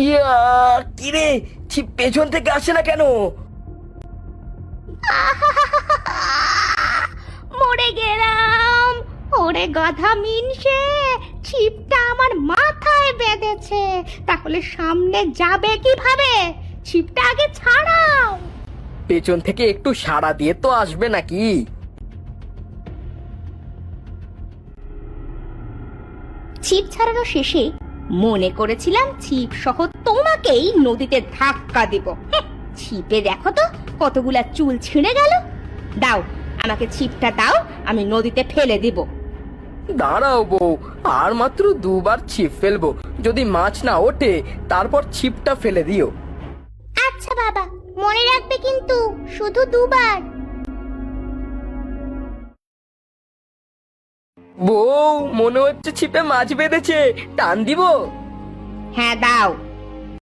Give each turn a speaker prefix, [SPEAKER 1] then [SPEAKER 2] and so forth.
[SPEAKER 1] ইয়া, কিরে, ছিপ পেছন থেকে আসে না কেন?
[SPEAKER 2] মরে গেলাম। ওরে গাধা মিনসে, ছিপটা আমার মাথায় বেঁধেছে, তাহলে সামনে যাবে কিভাবে? ছিপটা আগে ছাড়াও।
[SPEAKER 1] পেছন থেকে একটু সাড়া দিয়ে তো আসবে নাকি?
[SPEAKER 2] ছিপ ছাড়ানো শেষে মনে করেছিলাম ছিপ সহ তোমাকেই নদীতে ধাক্কা দেব। ছিপে দেখো তো কতগুলা চুল ছিঁড়ে গেল। দাও, আমাকে ছিপটা দাও, আমি নদীতে ফেলে দিব।
[SPEAKER 1] দাঁড়াও বউ, আর মাত্র দুবার ছিপ ফেলবো। যদি মাছ না ওঠে তারপর ছিপটা ফেলে দিও।
[SPEAKER 2] আচ্ছা বাবা, মনে রাখবে কিন্তু, শুধু দুবার।
[SPEAKER 1] বউ, মনে হচ্ছে ছিপে মাছ বেঁধেছে, টান দিব?
[SPEAKER 2] হ্যাঁ দাও।